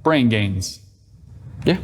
Brain Gainz. Yeah.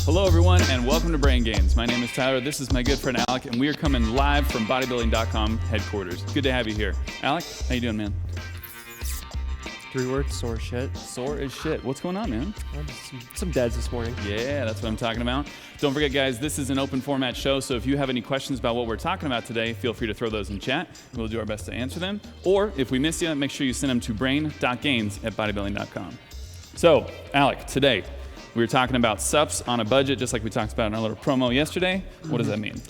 Hello everyone and welcome to Brain Gainz. My name is Tyler, this is my good friend Alec, and we are coming live from Bodybuilding.com headquarters. Good to have you here. Alec, how you doing, man? 3 words, sore shit. Sore as shit. What's going on, man? Some dads this morning. Yeah, that's what I'm talking about. Don't forget, guys, this is an open format show, so if you have any questions about what we're talking about today, feel free to throw those in chat. We'll do our best to answer them. Or if we miss you, make sure you send them to brain.gainz@bodybuilding.com. So, Alec, today, we were talking about sups on a budget, just like we talked about in our little promo yesterday. What does that mean?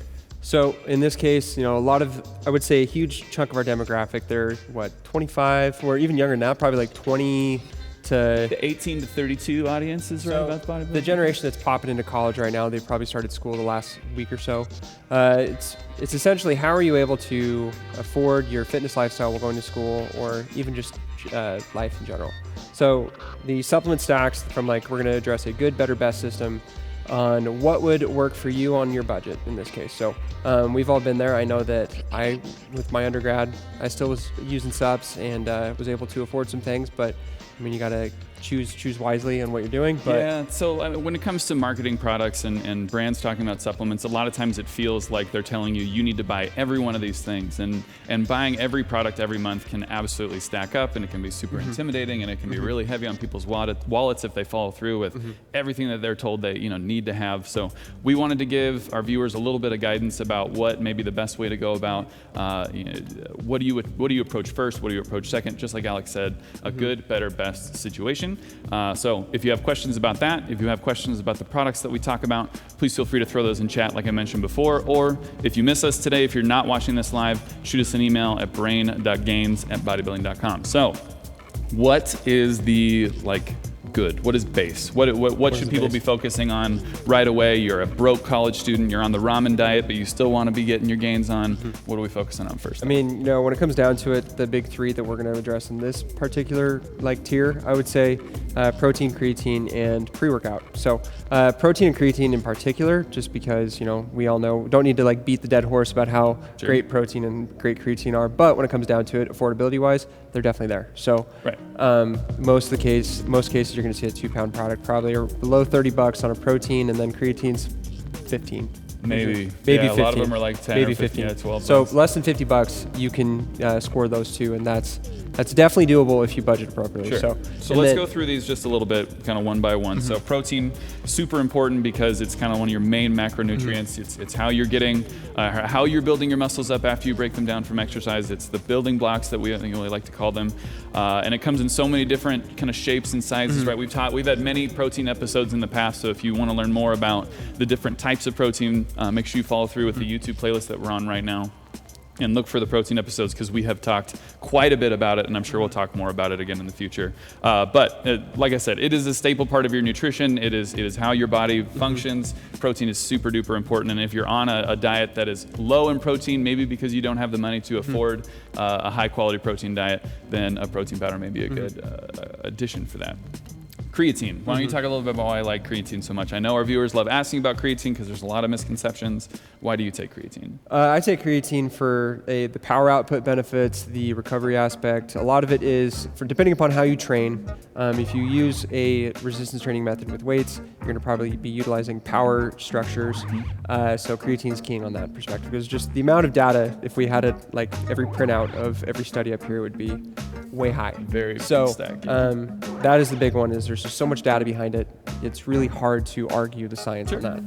So in this case, a lot of, I would say a huge chunk of our demographic, they're 25 or even younger now, probably like 20 to... The 18 to 32 audiences, right, about bodybuilding? The generation that's popping into college right now, they've probably started school the last week or so. It's essentially, how are you able to afford your fitness lifestyle while going to school, or even just life in general? So the supplement stacks from we're going to address a good, better, best system on what would work for you on your budget in this case. So we've all been there. I know that with my undergrad, I still was using subs and was able to afford some things, but I mean, you got to choose wisely on what you're doing. But yeah, so when it comes to marketing products and brands talking about supplements, a lot of times it feels like they're telling you need to buy every one of these things, and buying every product every month can absolutely stack up, and it can be super intimidating, and it can be really heavy on people's wallets if they follow through with everything that they're told they need to have. So we wanted to give our viewers a little bit of guidance about what may be the best way to go about what do you approach first, what do you approach second, just like Alex said, a good, better, best situation. So if you have questions about that, if you have questions about the products that we talk about, please feel free to throw those in chat like I mentioned before, or if you miss us today, if you're not watching this live, shoot us an email at brain.gainz@bodybuilding.com. So what is the good? What is base? What should people be focusing on right away? You're a broke college student, you're on the ramen diet, but you still want to be getting your gains on. What are we focusing on first? I mean, when it comes down to it, the big 3 that we're going to address in this particular tier, I would say protein, creatine, and pre-workout. So protein and creatine in particular, just because, we all know, don't need to beat the dead horse about how great protein and great creatine are, but when it comes down to it, affordability-wise, they're definitely there. So most cases, you're going to see a 2-pound product probably, or below $30 on a protein, and then creatine's 15. Maybe 15. A lot of them are 10 maybe or 15, 12. So less than $50, you can score those 2, and that's definitely doable if you budget appropriately. Sure. So let's go through these just a little bit, kind of one by one. So protein, super important because it's kind of one of your main macronutrients. It's how you're getting, how you're building your muscles up after you break them down from exercise. It's the building blocks that we really like to call them, and it comes in so many different kind of shapes and sizes. Right? We've had many protein episodes in the past. So if you want to learn more about the different types of protein, make sure you follow through with the YouTube playlist that we're on right now. And look for the protein episodes because we have talked quite a bit about it, and I'm sure we'll talk more about it again in the future. But like I said, it is a staple part of your nutrition. It is how your body functions. Protein is super duper important, and if you're on a diet that is low in protein, maybe because you don't have the money to afford a high quality protein diet, then a protein powder may be a good addition for that. Creatine. Why don't you talk a little bit about why I like creatine so much? I know our viewers love asking about creatine because there's a lot of misconceptions. Why do you take creatine? I take creatine for the power output benefits, the recovery aspect. A lot of it is, depending upon how you train. If you use a resistance training method with weights, you're going to probably be utilizing power structures. So creatine is key on that perspective, because just the amount of data, if we had it every printout of every study up here, would be way high. Very so stacked, yeah. That is the big one. Is there's just so much data behind it. It's really hard to argue the science on that.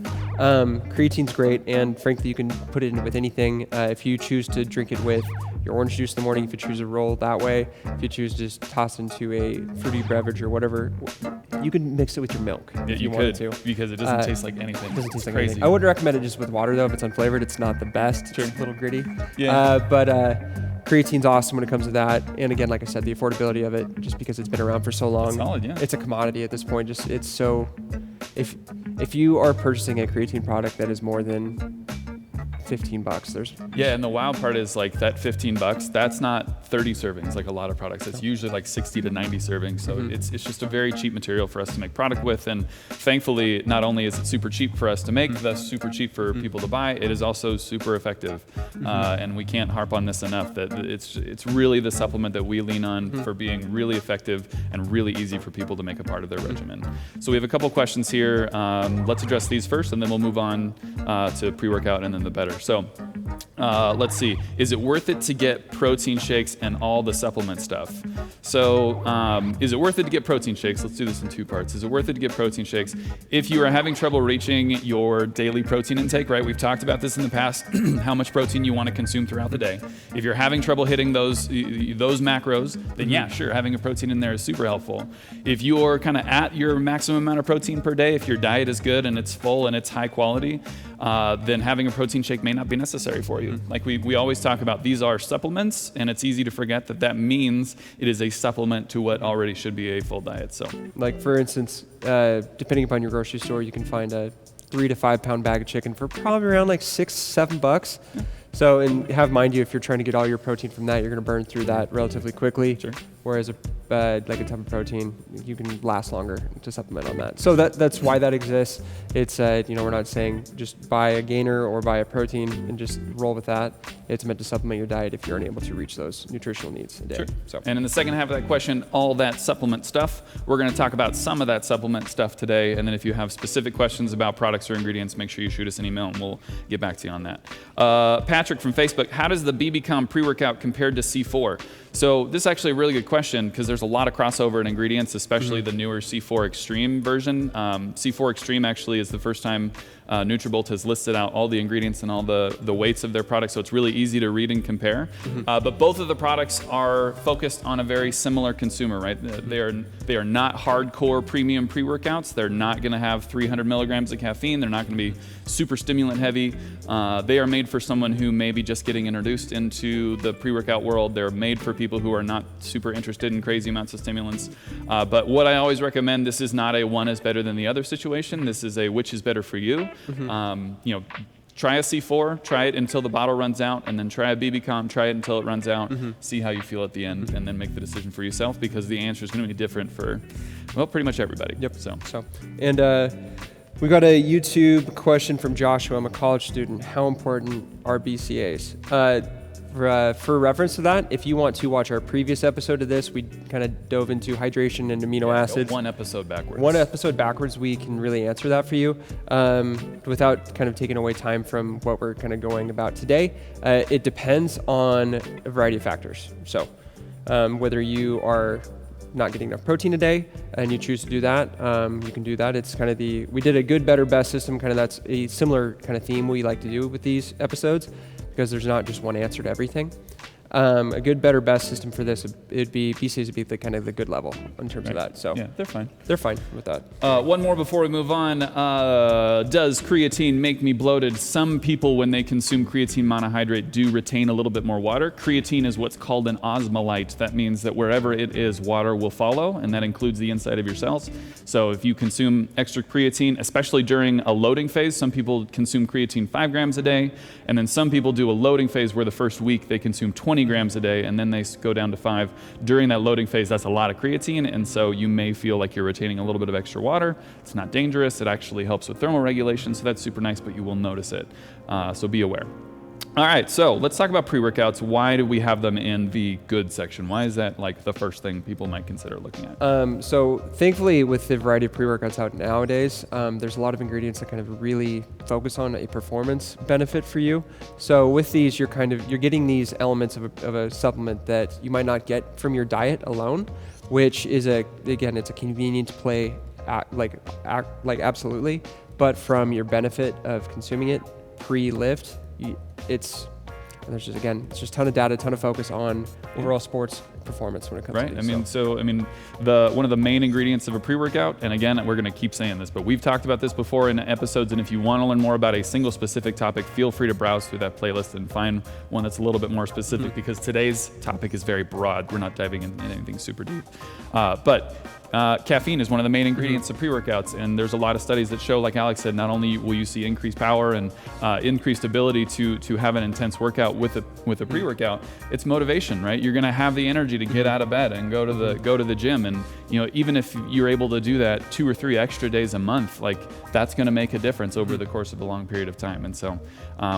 Creatine's great, and frankly, you can put it in with anything. If you choose to drink it with your orange juice in the morning, if you choose to roll that way, if you choose to just toss it into a fruity beverage or whatever, you can mix it with your milk if you wanted to. Because it doesn't taste like anything. It doesn't taste like crazy. anything. I would recommend it just with water though. If it's unflavored, it's not the best. It's a little gritty. Yeah. But creatine's awesome when it comes to that. And again, like I said, the affordability of it, just because it's been around for so long. It's solid, yeah. It's a commodity at this point. It's so, if you are purchasing a creatine product that is more than $15. Yeah, and the wild part is like that $15, that's not 30 servings like a lot of products. It's usually like 60 to 90 servings. So it's just a very cheap material for us to make product with. And thankfully, not only is it super cheap for us to make, thus super cheap for people to buy, it is also super effective. And we can't harp on this enough that it's really the supplement that we lean on for being really effective and really easy for people to make a part of their regimen. So we have a couple questions here. Let's address these first, and then we'll move on to pre-workout and then the better. So let's see. Is it worth it to get protein shakes and all the supplement stuff? So is it worth it to get protein shakes? Let's do this in two parts. Is it worth it to get protein shakes? If you are having trouble reaching your daily protein intake, right? We've talked about this in the past, how much protein you want to consume throughout the day. If you're having trouble hitting those macros, then yeah, sure, having a protein in there is super helpful. If you're kind of at your maximum amount of protein per day, if your diet is good and it's full and it's high quality, then having a protein shake may not be necessary for you. Like we always talk about, these are supplements, and it's easy to forget that means it is a supplement to what already should be a full diet. So, like for instance, depending upon your grocery store, you can find a 3 to 5 pound bag of chicken for probably around like $6-7. So, and have mind you, if you're trying to get all your protein from that, you're going to burn through that relatively quickly. Sure. Whereas like a ton of protein, you can last longer to supplement on that. So that's why that exists. It's we're not saying just buy a gainer or buy a protein and just roll with that. It's meant to supplement your diet if you're unable to reach those nutritional needs a day. Sure. So. And in the second half of that question, all that supplement stuff, we're going to talk about some of that supplement stuff today. And then if you have specific questions about products or ingredients, make sure you shoot us an email and we'll get back to you on that. Patrick from Facebook, how does the BBCom pre-workout compare to C4? So this is actually a really good question because there's a lot of crossover in ingredients, especially the newer C4 Extreme version. C4 Extreme actually is the first time Nutrabolt has listed out all the ingredients and all the weights of their products, so it's really easy to read and compare. But both of the products are focused on a very similar consumer, right? They are not hardcore premium pre-workouts. They're not going to have 300 milligrams of caffeine. They're not going to be super stimulant heavy. They are made for someone who may be just getting introduced into the pre-workout world. They're made for people who are not super interested in crazy amounts of stimulants. But what I always recommend, this is not a one is better than the other situation. This is a which is better for you. Try a C4, try it until the bottle runs out, and then try a BBCom, try it until it runs out, see how you feel at the end, and then make the decision for yourself, because the answer is going to be different for, well, pretty much everybody. Yep. So, and we got a YouTube question from Joshua. I'm a college student. How important are BCAAs? For reference to that, if you want to watch our previous episode of this, we kind of dove into hydration and amino acids. One episode backwards. We can really answer that for you without kind of taking away time from what we're kind of going about today. It depends on a variety of factors. So whether you are not getting enough protein a day and you choose to do that, you can do that. It's kind of we did a good, better, best system. Kind of that's a similar kind of theme we like to do with these episodes, because there's not just one answer to everything. A good, better, best system for this, it'd be BCAAs would be the kind of the good level in terms of that. So yeah, they're fine. They're fine with that. One more before we move on. Does creatine make me bloated? Some people, when they consume creatine monohydrate, do retain a little bit more water. Creatine is what's called an osmolyte. That means that wherever it is, water will follow, and that includes the inside of your cells. So if you consume extra creatine, especially during a loading phase, some people consume creatine 5 grams a day, and then some people do a loading phase where the first week they consume 20 grams a day, and then they go down to 5. During that loading phase, that's a lot of creatine, and so you may feel like you're retaining a little bit of extra water. It's not dangerous. It actually helps with thermal regulation, so that's super nice, but you will notice it. So be aware. All right, so let's talk about pre-workouts. Why do we have them in the good section? Why is that like the first thing people might consider looking at? So thankfully, with the variety of pre-workouts out nowadays, there's a lot of ingredients that kind of really focus on a performance benefit for you. So with these, you're getting these elements of a supplement that you might not get from your diet alone, which is it's a convenient play, absolutely, but from your benefit of consuming it it's just a ton of data, ton of focus on overall sports performance when it comes right? to I these. mean, one of the main ingredients of a pre-workout, and again, we're going to keep saying this, but we've talked about this before in episodes, and if you want to learn more about a single specific topic, feel free to browse through that playlist and find one that's a little bit more specific, because today's topic is very broad. We're not diving in anything super deep. But caffeine is one of the main ingredients of pre-workouts, and there's a lot of studies that show, like Alex said, not only will you see increased power and increased ability to have an intense workout with a pre-workout, it's motivation, right? You're going to have the energy to get out of bed and go to the gym, and even if you're able to do that 2 or 3 extra days a month, like that's going to make a difference over the course of a long period of time. And so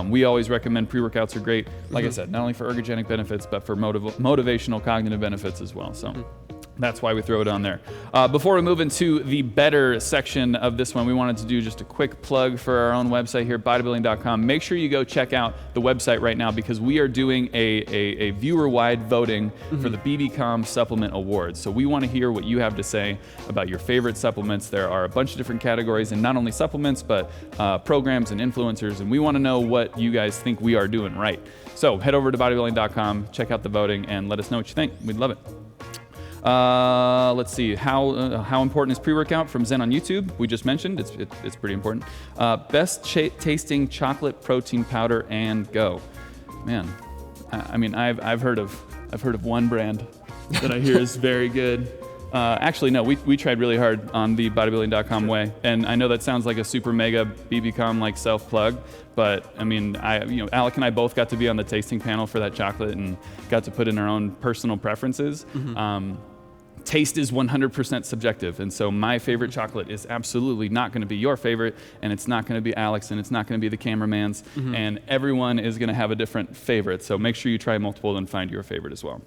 we always recommend pre-workouts are great, like I said, not only for ergogenic benefits but for motivational cognitive benefits as well. So that's why we throw it on there. Before we move into the better section of this one, we wanted to do just a quick plug for our own website here, Bodybuilding.com. Make sure you go check out the website right now, because we are doing a viewer-wide voting for the BBCom Supplement Awards. So we want to hear what you have to say about your favorite supplements. There are a bunch of different categories, and not only supplements, but programs and influencers, and we want to know what you guys think we are doing right. So head over to Bodybuilding.com, check out the voting, and let us know what you think. We'd love it. Let's see, how important is pre-workout from Zen on YouTube? We just mentioned it's pretty important. Best tasting chocolate protein powder, and go. Man, I mean, I've heard of one brand that I hear is very good. Actually, no, we tried really hard on the Bodybuilding.com way, and I know that sounds like a super mega BBCom like self plug, but I mean, Alec and I both got to be on the tasting panel for that chocolate and got to put in our own personal preferences. Taste is 100% subjective, and so my favorite chocolate is absolutely not going to be your favorite, and it's not going to be Alex, and it's not going to be the cameraman's, and everyone is going to have a different favorite. So make sure you try multiple and find your favorite as well.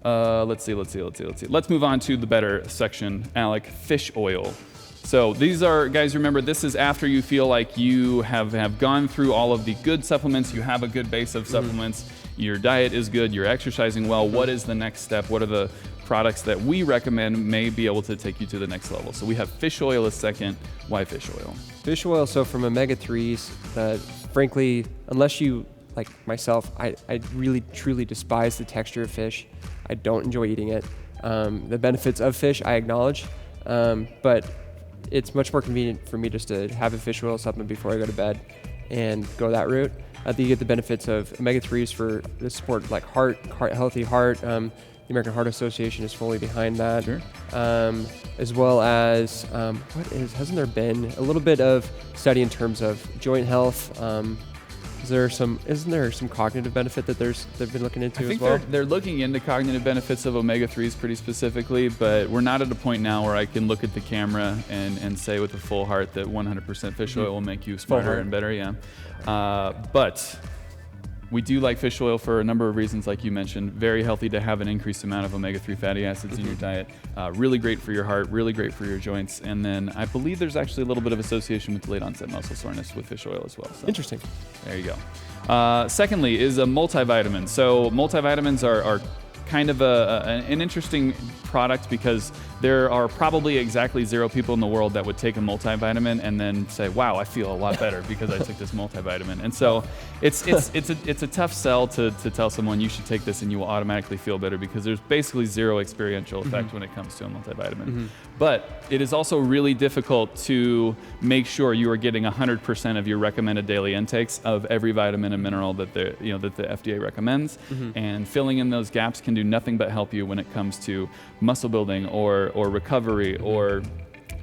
Let's see. Let's move on to the better section. Alec, fish oil. So these are, guys, remember, this is after you feel like you have gone through all of the good supplements, you have a good base of supplements, your diet is good, you're exercising well. What is the next step? What are the products that we recommend may be able to take you to the next level? So we have fish oil as second. Why fish oil? Fish oil, so from omega-3s, that frankly, unless you, like myself, I really truly despise the texture of fish. I don't enjoy eating it. The benefits of fish, I acknowledge, but it's much more convenient for me just to have a fish oil supplement before I go to bed and go that route. I think you get the benefits of omega-3s for the support, like healthy heart. The American Heart Association is fully behind that. Sure. As well as, hasn't there been a little bit of study in terms of joint health? Isn't there some cognitive benefit that they've been looking into as well? I think they're looking into cognitive benefits of omega-3s pretty specifically, but we're not at a point now where I can look at the camera and say with a full heart that 100% fish oil will make you smarter and better, but we do like fish oil for a number of reasons, like you mentioned. Very healthy to have an increased amount of omega-3 fatty acids in your diet. Really great for your heart, really great for your joints. And then I believe there's actually a little bit of association with late onset muscle soreness with fish oil as well. So interesting. there you go. Secondly is a multivitamin. So multivitamins are kind of an interesting product, because there are probably exactly 0 people in the world that would take a multivitamin and then say, wow, I feel a lot better because I took this multivitamin. And so it's a tough sell to tell someone you should take this and you will automatically feel better, because there's basically 0 experiential effect when it comes to a multivitamin. But it is also really difficult to make sure you are getting 100% of your recommended daily intakes of every vitamin and mineral that the FDA recommends. And filling in those gaps can do nothing but help you when it comes to muscle building or recovery or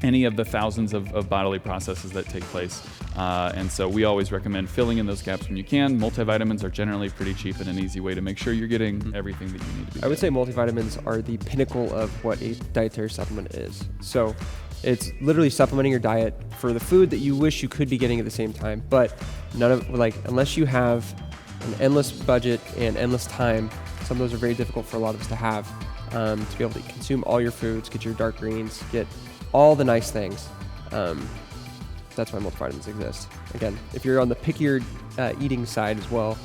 any of the thousands of bodily processes that take place. And so we always recommend filling in those gaps when you can. Multivitamins are generally pretty cheap and an easy way to make sure you're getting everything that you need to be. I would say multivitamins are the pinnacle of what a dietary supplement is. So it's literally supplementing your diet for the food that you wish you could be getting at the same time. But unless you have an endless budget and endless time, some of those are very difficult for a lot of us to have, to be able to consume all your foods, get your dark greens, get all the nice things. That's why multivitamins exist. Again, if you're on the pickier eating side as well,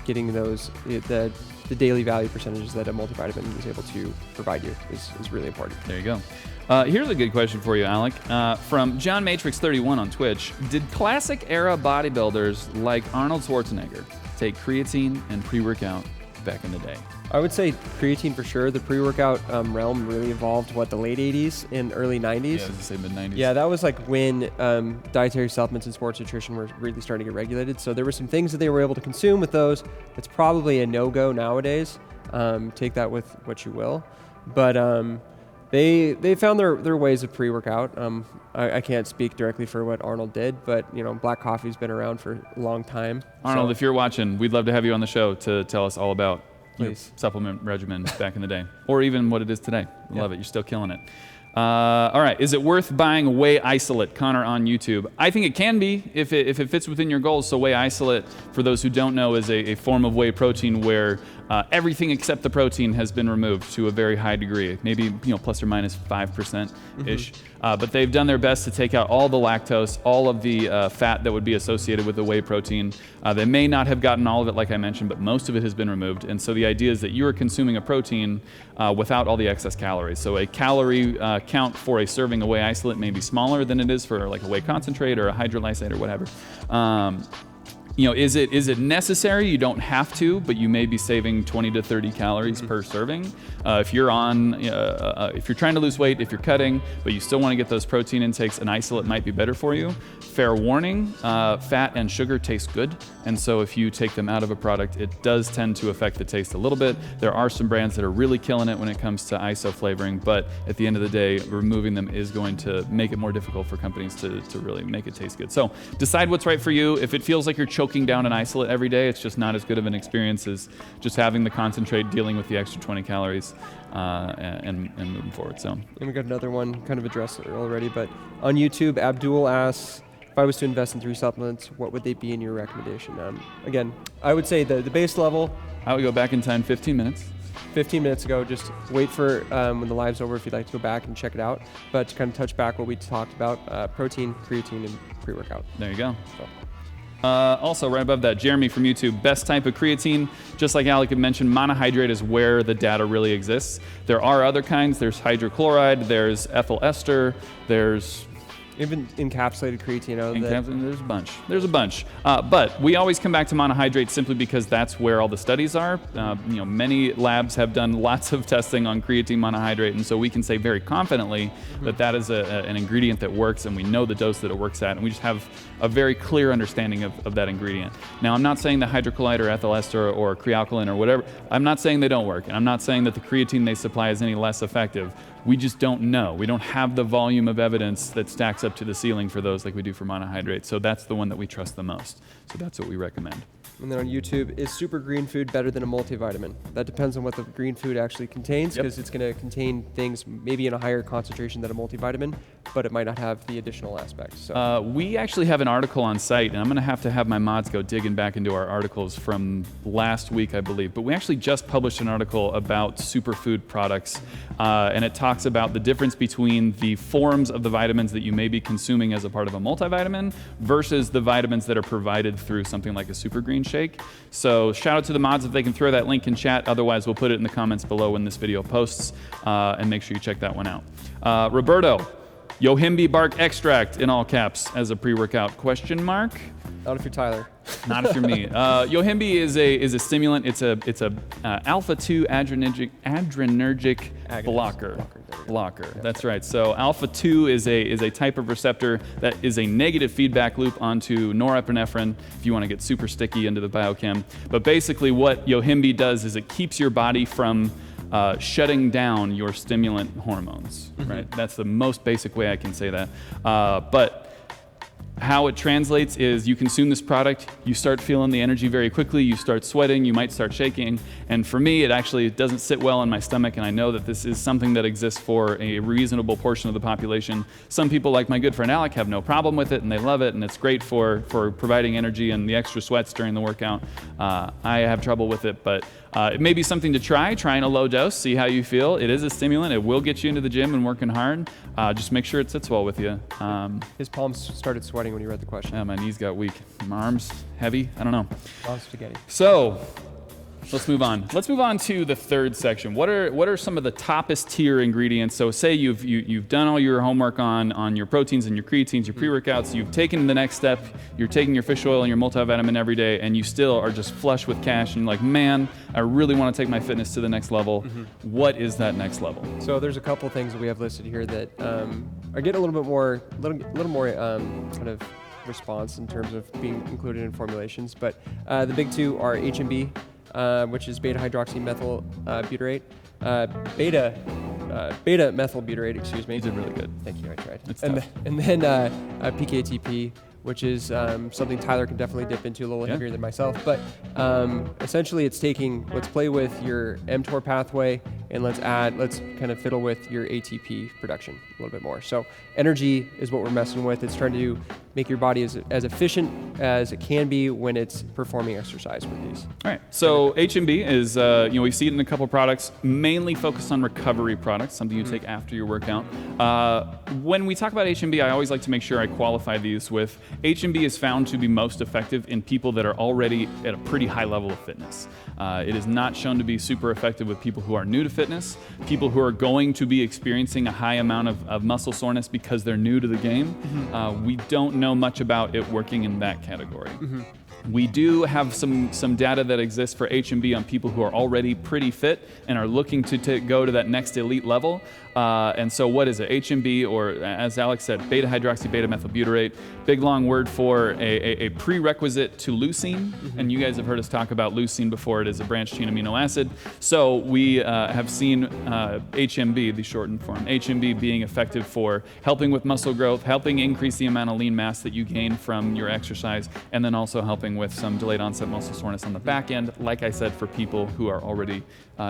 getting those, the daily value percentages that a multivitamin is able to provide you is really important. There you go. Here's a good question for you, Alec. From John Matrix 31 on Twitch. Did classic era bodybuilders like Arnold Schwarzenegger take creatine and pre-workout back in the day? I would say creatine for sure. The pre-workout realm really evolved, the late 80s and early 90s? Yeah, I was gonna say mid-90s. Yeah, that was like when dietary supplements and sports nutrition were really starting to get regulated. So there were some things that they were able to consume with those. It's probably a no-go nowadays. Take that with what you will. But they found their ways of pre-workout. I can't speak directly for what Arnold did, but black coffee's been around for a long time. Arnold, if you're watching, we'd love to have you on the show to tell us all about your Please. supplement regimen back in the day, or even what it is today. Love it. You're still killing it. All right. Is it worth buying whey isolate? Connor on YouTube. I think it can be if it fits within your goals. So whey isolate, for those who don't know, is a form of whey protein where everything except the protein has been removed to a very high degree, maybe plus or minus 5%-ish. But they've done their best to take out all the lactose, all of the fat that would be associated with the whey protein. They may not have gotten all of it, like I mentioned, but most of it has been removed. And so the idea is that you are consuming a protein without all the excess calories. So a calorie count for a serving of whey isolate may be smaller than it is for like a whey concentrate or a hydrolysate or whatever. Is it necessary? You don't have to, but you may be saving 20 to 30 calories per serving. If you're if you're trying to lose weight, if you're cutting, but you still want to get those protein intakes, an isolate might be better for you. Fair warning, fat and sugar taste good, and so if you take them out of a product, it does tend to affect the taste a little bit. There are some brands that are really killing it when it comes to iso flavoring, but at the end of the day, removing them is going to make it more difficult for companies to really make it taste good. So decide what's right for you. If it feels like you're choking down an isolate every day, it's just not as good of an experience as just having the concentrate, dealing with the extra 20 calories, and moving forward. So, and we got another one kind of addressed already, but on YouTube, Abdul asks, if I was to invest in 3 supplements, what would they be in your recommendation? Again, I would say the base level. I would go back in time 15 minutes. 15 minutes ago, just wait for when the live's over if you'd like to go back and check it out. But to kind of touch back what we talked about, protein, creatine, and pre-workout. There you go. Also, right above that, Jeremy from YouTube, best type of creatine, just like Alec had mentioned, monohydrate is where the data really exists. There are other kinds. There's hydrochloride, there's ethyl ester, there's even encapsulated creatine. There's a bunch. But we always come back to monohydrate simply because that's where all the studies are. Many labs have done lots of testing on creatine monohydrate, and so we can say very confidently that that is an ingredient that works, and we know the dose that it works at, and we just have a very clear understanding of that ingredient. Now, I'm not saying that hydrochloride or ethyl ester or crealkaline or whatever, I'm not saying they don't work, and I'm not saying that the creatine they supply is any less effective. We just don't know. We don't have the volume of evidence that stacks up to the ceiling for those like we do for monohydrate. So that's the one that we trust the most. So that's what we recommend. And then on YouTube, is super green food better than a multivitamin? That depends on what the green food actually contains, because it's going to contain things maybe in a higher concentration than a multivitamin, but it might not have the additional aspects. So. We actually have an article on site, and I'm going to have my mods go digging back into our articles from last week, I believe. But we actually just published an article about superfood products, and it talks about the difference between the forms of the vitamins that you may be consuming as a part of a multivitamin versus the vitamins that are provided through something like a super green shake. So shout out to the mods if they can throw that link in chat. Otherwise, we'll put it in the comments below when this video posts, and make sure you check that one out. Roberto, Yohimbe bark extract in all caps as a pre-workout ? Not if you're Tyler. Not if you're me. Yohimbe is a stimulant. It's a alpha-2 adrenergic blocker. That's right. So alpha-2 is a type of receptor that is a negative feedback loop onto norepinephrine, if you want to get super sticky into the biochem. But basically what Yohimbe does is it keeps your body from shutting down your stimulant hormones, right? That's the most basic way I can say that. But how it translates is you consume this product, you start feeling the energy very quickly, you start sweating, you might start shaking, and for me it doesn't sit well in my stomach, and I know that this is something that exists for a reasonable portion of the population. Some people, like my good friend Alec, have no problem with it and they love it, and it's great for providing energy and the extra sweats during the workout. I have trouble with it, but it may be something to try in a low dose, see how you feel. It is a stimulant, it will get you into the gym and working hard. Just make sure it sits well with you. His palms started sweating when you read the question. Yeah, my knees got weak. My arms heavy, I don't know. Spaghetti. So, Let's move on. Let's move on to the third section. What are some of the toppest tier ingredients? So say you've done all your homework on your proteins and your creatines, your pre-workouts. You've taken the next step. You're taking your fish oil and your multivitamin every day, and you still are just flush with cash. And you're like, man, I really want to take my fitness to the next level. What is that next level? So there's a couple things that we have listed here that are getting a little more kind of response in terms of being included in formulations. But the big two are HMB, which is beta-hydroxy-methylbutyrate, beta-methylbutyrate, excuse me. You did really good. Thank you, I tried. It's tough. And then PeakATP, which is something Tyler can definitely dip into a little heavier than myself. But essentially it's let's play with your mTOR pathway and let's kind of fiddle with your ATP production a little bit more. So energy is what we're messing with. It's trying to make your body as efficient as it can be when it's performing exercise with these. All right, so HMB is, we see it in a couple products, mainly focused on recovery products, something you take after your workout. When we talk about HMB, I always like to make sure I qualify these with HMB is found to be most effective in people that are already at a pretty high level of fitness. It is not shown to be super effective with people who are new to fitness, people who are going to be experiencing a high amount of muscle soreness because they're new to the game. We don't know much about it working in that category. We do have some data that exists for HMB on people who are already pretty fit and are looking to go to that next elite level. And so what is it? HMB, or as Alex said, beta-hydroxy-beta-methylbutyrate, big long word for a prerequisite to leucine. And you guys have heard us talk about leucine before. It is a branched chain amino acid. So we have seen HMB, the shortened form, HMB being effective for helping with muscle growth, helping increase the amount of lean mass that you gain from your exercise, and then also helping with some delayed onset muscle soreness on the back end, like I said, for people who are already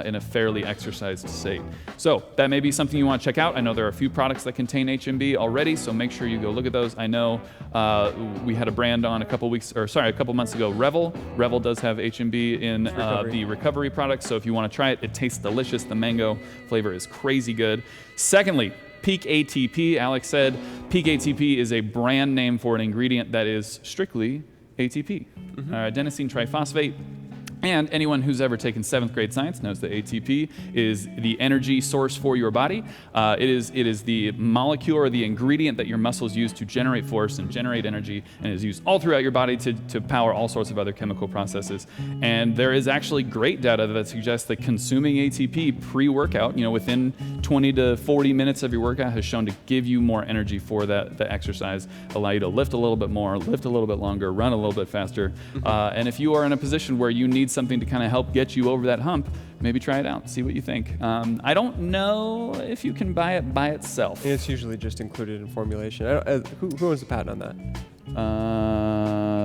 in a fairly exercised state. So that may be something you want to check out. I know there are a few products that contain HMB already, so make sure you go look at those. I know we had a brand on a couple months ago, Revel. Revel does have HMB in the recovery products, so if you want to try it, it tastes delicious. The mango flavor is crazy good. Secondly, PeakATP. Alex said PeakATP is a brand name for an ingredient that is strictly ATP, adenosine triphosphate. And anyone who's ever taken 7th grade science knows that ATP is the energy source for your body. It is the molecule or the ingredient that your muscles use to generate force and generate energy, and is used all throughout your body to power all sorts of other chemical processes. And there is actually great data that suggests that consuming ATP pre-workout, within 20 to 40 minutes of your workout, has shown to give you more energy for the exercise, allow you to lift a little bit more, lift a little bit longer, run a little bit faster. And if you are in a position where you need something to kind of help get you over that hump, maybe try it out, see what you think. I don't know if you can buy it by itself. It's usually just included in formulation. Who owns the patent on that?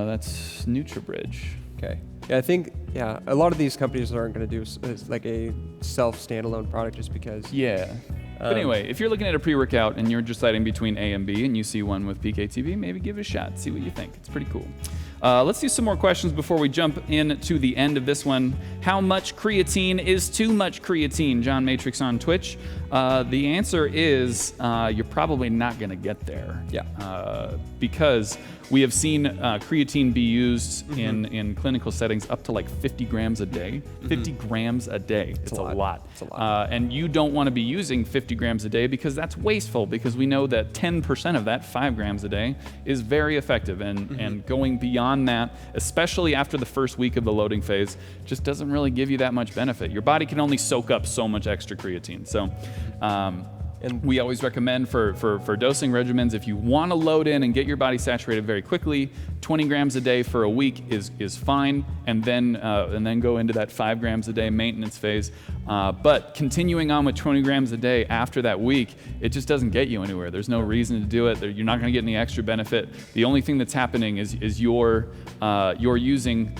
That's NutriBridge. Okay. Yeah, I think a lot of these companies aren't going to do like a self-standalone product just because. Yeah. But anyway, if you're looking at a pre-workout and you're deciding between A and B and you see one with PeakATP, maybe give it a shot, see what you think. It's pretty cool. Let's do some more questions before we jump into the end of this one. How much creatine is too much creatine? John Matrix on Twitch. The answer is you're probably not going to get there. Because we have seen creatine be used in clinical settings up to like 50 grams a day. 50 grams a day. It's a lot. It's a lot. And you don't want to be using 50 grams a day because that's wasteful, because we know that 10% of that, 5 grams a day, is very effective. And going beyond that, especially after the first week of the loading phase, just doesn't really give you that much benefit. Your body can only soak up so much extra creatine. So, and we always recommend for dosing regimens, if you want to load in and get your body saturated very quickly, 20 grams a day for a week is fine, and then go into that 5 grams a day maintenance phase. But continuing on with 20 grams a day after that week, it just doesn't get you anywhere. There's no reason to do it. You're not going to get any extra benefit. The only thing that's happening is you're using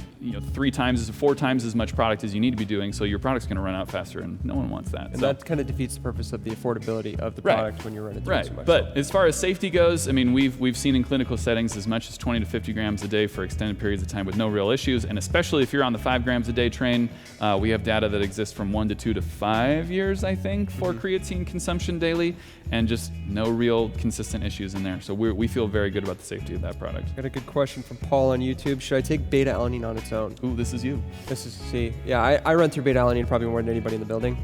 4 times as much product as you need to be doing, so your product's going to run out faster, and no one wants that. And that kind of defeats the purpose of the affordability of the product when you're running through so much. But as far as safety goes, I mean, we've seen in clinical settings as much as 20 to 50 grams a day for extended periods of time with no real issues, and especially if you're on the 5 grams a day train, we have data that exists from 1 to 2 to 5 years, I think, for creatine consumption daily, and just no real consistent issues in there. So we feel very good about the safety of that product. Got a good question from Paul on YouTube. Should I take beta-alanine on its own. Ooh, this is you. This is, see, yeah, I run through BetaAlanine probably more than anybody in the building.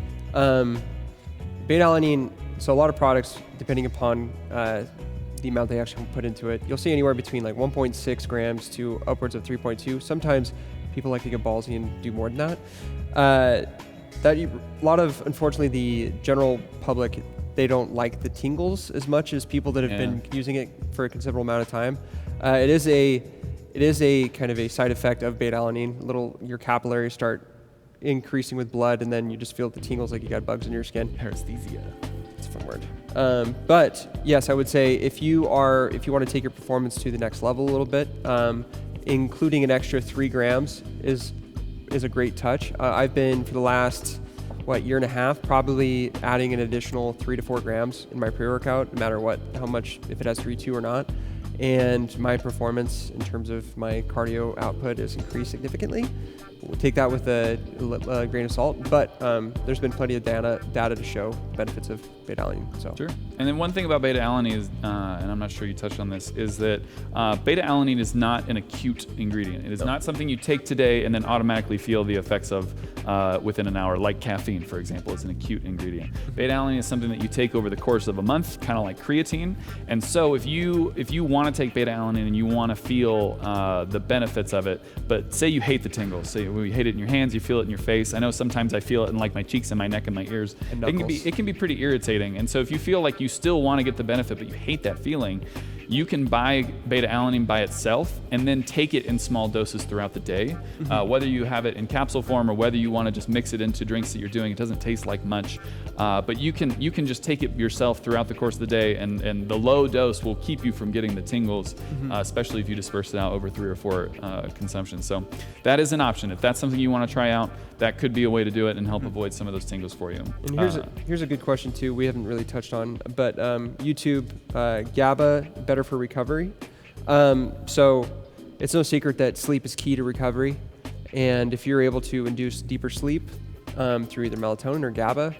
BetaAlanine, so a lot of products, depending upon the amount they actually put into it, you'll see anywhere between like 1.6 grams to upwards of 3.2. Sometimes people like to get ballsy and do more than that. A lot of, unfortunately, the general public, they don't like the tingles as much as people that have been using it for a considerable amount of time. It is a kind of a side effect of beta-alanine. Your capillaries start increasing with blood, and then you just feel the tingles like you got bugs in your skin. Paresthesia. It's a fun word. But yes, I would say if you want to take your performance to the next level a little bit, including an extra 3 grams is a great touch. I've been for the last year and a half probably adding an additional 3 to 4 grams in my pre-workout, no matter how much, if it has 3.2 or not. And my performance in terms of my cardio output has increased significantly. We'll take that with a grain of salt, but there's been plenty of data to show benefits of beta-alanine. So. Sure. And then one thing about beta-alanine is, and I'm not sure you touched on this, is that beta-alanine is not an acute ingredient. It is not something you take today and then automatically feel the effects of within an hour, like caffeine, for example, is an acute ingredient. Beta-alanine is something that you take over the course of a month, kind of like creatine. And so if you want to take beta-alanine and you want to feel the benefits of it, but say you hate the tingles, say you hate it in your hands, you feel it in your face. I know sometimes I feel it in like my cheeks and my neck and my ears. And it can be pretty irritating. And so if you feel like you still want to get the benefit, but you hate that feeling, you can buy beta-alanine by itself and then take it in small doses throughout the day. Whether you have it in capsule form or whether you want to just mix it into drinks that you're doing, it doesn't taste like much. But you can just take it yourself throughout the course of the day, and the low dose will keep you from getting the tingles, especially if you disperse it out over 3 or 4 consumptions. So that is an option. If that's something you want to try out, that could be a way to do it and help avoid some of those tingles for you. And here's a good question too. We haven't really touched on, but YouTube, GABA, better for recovery. So it's no secret that sleep is key to recovery, and if you're able to induce deeper sleep through either melatonin or GABA,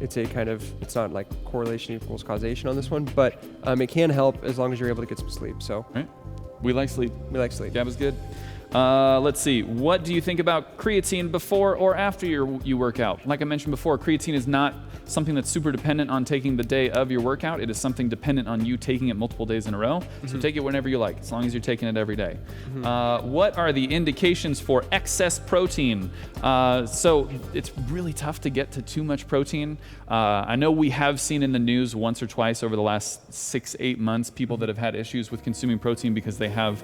it's not like correlation equals causation on this one, but it can help as long as you're able to get some sleep. So right. We like sleep. GABA's good. Let's see. What do you think about creatine before or after you work out? Like I mentioned before, creatine is not something that's super dependent on taking the day of your workout. It is something dependent on you taking it multiple days in a row. So take it whenever you like, as long as you're taking it every day. What are the indications for excess protein? So it's really tough to get to too much protein. I know we have seen in the news once or twice over the last 6-8 months people that have had issues with consuming protein because they have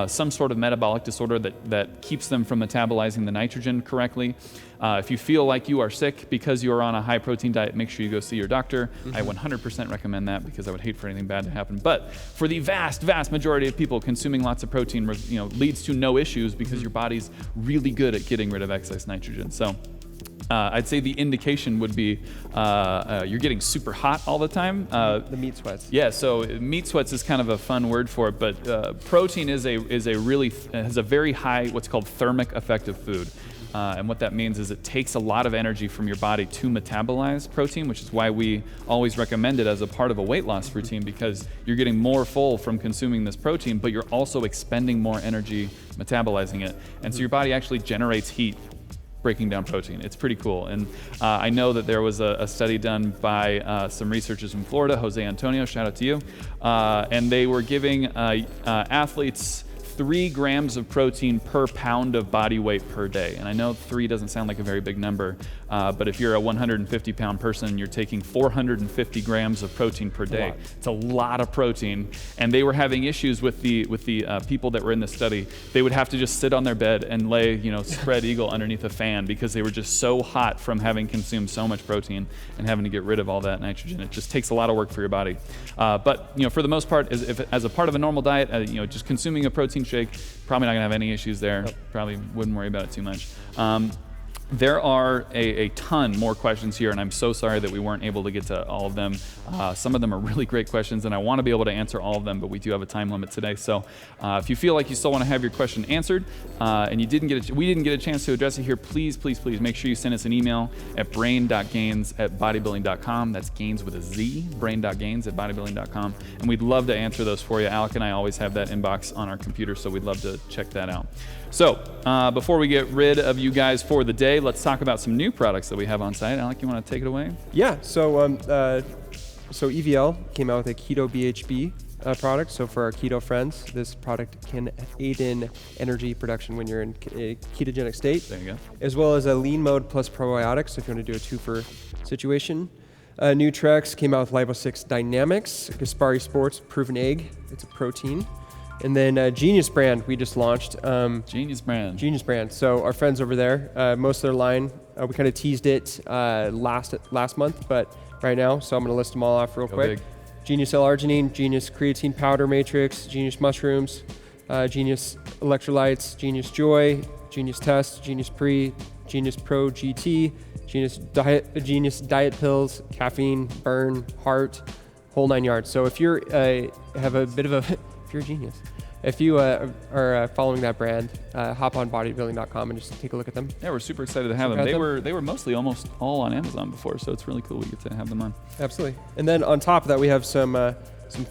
some sort of metabolic disorder that keeps them from metabolizing the nitrogen correctly. If you feel like you are sick because you are on a high protein diet, make sure you go see your doctor. I 100% recommend that because I would hate for anything bad to happen. But for the vast majority of people, consuming lots of protein leads to no issues because your body's really good at getting rid of excess nitrogen. So I'd say the indication would be you're getting super hot all the time. The meat sweats. Yeah, so meat sweats is kind of a fun word for it, but protein has a very high what's called thermic effect of food. And what that means is it takes a lot of energy from your body to metabolize protein, which is why we always recommend it as a part of a weight loss routine, because you're getting more full from consuming this protein, but you're also expending more energy metabolizing it. And so your body actually generates heat breaking down protein. It's pretty cool. And I know that there was a study done by some researchers in Florida, Jose Antonio, shout out to you, and they were giving athletes 3 grams of protein per pound of body weight per day. And I know 3 doesn't sound like a very big number, but if you're a 150-pound person, you're taking 450 grams of protein per day. It's a lot of protein. And they were having issues with the people that were in the study. They would have to just sit on their bed and lay, spread eagle underneath a fan because they were just so hot from having consumed so much protein and having to get rid of all that nitrogen. It just takes a lot of work for your body. But for the most part, as a part of a normal diet, just consuming a protein shake, probably not gonna have any issues there. Probably wouldn't worry about it too much. There are a ton more questions here, and I'm so sorry that we weren't able to get to all of them. Some of them are really great questions, and I want to be able to answer all of them, but we do have a time limit today. So if you feel like you still want to have your question answered, and we didn't get a chance to address it here, please make sure you send us an email at brain.gainz@bodybuilding.com. That's Gainz with a Z, brain.gainz@bodybuilding.com. And we'd love to answer those for you. Alec and I always have that inbox on our computer, so we'd love to check that out. So before we get rid of you guys for the day, let's talk about some new products that we have on site. Alec, you want to take it away? Yeah, so EVL came out with a Keto BHB product. So for our keto friends, this product can aid in energy production when you're in a ketogenic state. There you go. As well as a lean mode plus probiotics, so if you want to do a 2-for situation. Nutrex came out with Lipo6 Dynamics, Gaspari Sports Proven Egg. It's a protein. And then Genius Brand, we just launched. Genius Brand. So our friends over there, most of their line, we kind of teased it last month, but right now, so I'm going to list them all off real quick. Big. Genius L-Arginine, Genius Creatine Powder Matrix, Genius Mushrooms, Genius Electrolytes, Genius Joy, Genius Test, Genius Pre, Genius Pro GT, Genius Diet Pills, Caffeine, Burn, Heart, whole 9 yards. So if you're have a bit of a if you're a genius, if you are following that brand, hop on Bodybuilding.com and just take a look at them. Yeah, we're super excited to have them. They were mostly almost all on Amazon before, so it's really cool we get to have them on. Absolutely. And then on top of that, we have some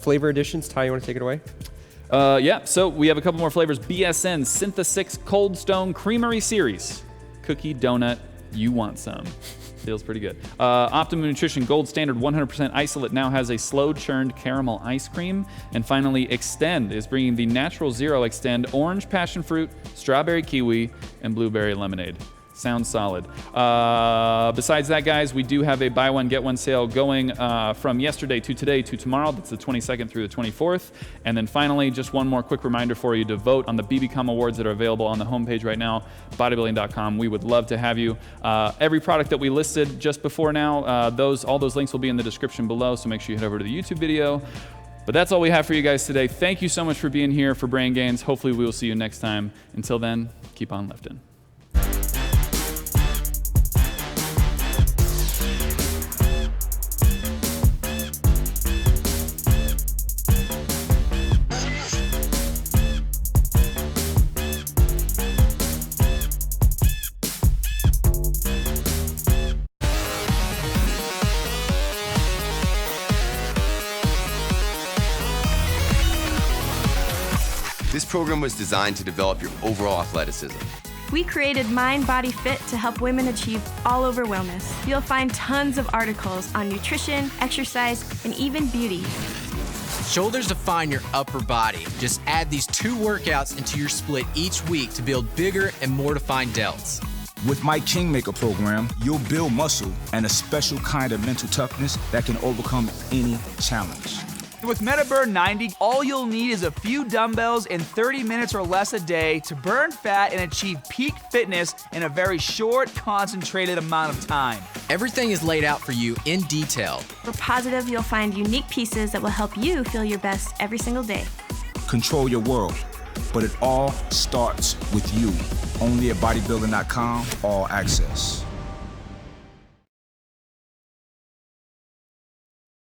flavor additions. Ty, you want to take it away? Yeah, so we have a couple more flavors. BSN Syntha-6 Cold Stone Creamery Series. Cookie, donut, you want some. Feels pretty good. Optimum Nutrition Gold Standard 100% Isolate now has a slow-churned caramel ice cream. And finally, Extend is bringing the Natural Zero Extend Orange Passion Fruit, Strawberry Kiwi, and Blueberry Lemonade. Sounds solid. Besides that, guys, we do have a buy one, get one sale going from yesterday to today to tomorrow. That's the 22nd through the 24th. And then finally, just one more quick reminder for you to vote on the BBCom awards that are available on the homepage right now, Bodybuilding.com. We would love to have you. Every product that we listed just before now, all those links will be in the description below, so make sure you head over to the YouTube video. But that's all we have for you guys today. Thank you so much for being here for Brain Gainz. Hopefully we will see you next time. Until then, keep on lifting. This program was designed to develop your overall athleticism. We created Mind Body Fit to help women achieve all over wellness. You'll find tons of articles on nutrition, exercise, and even beauty. Shoulders define your upper body. Just add these 2 workouts into your split each week to build bigger and more defined delts. With my Kingmaker program, you'll build muscle and a special kind of mental toughness that can overcome any challenge. With MetaBurn 90, all you'll need is a few dumbbells and 30 minutes or less a day to burn fat and achieve peak fitness in a very short, concentrated amount of time. Everything is laid out for you in detail. We're positive you'll find unique pieces that will help you feel your best every single day. Control your world, but it all starts with you. Only at Bodybuilding.com, all access.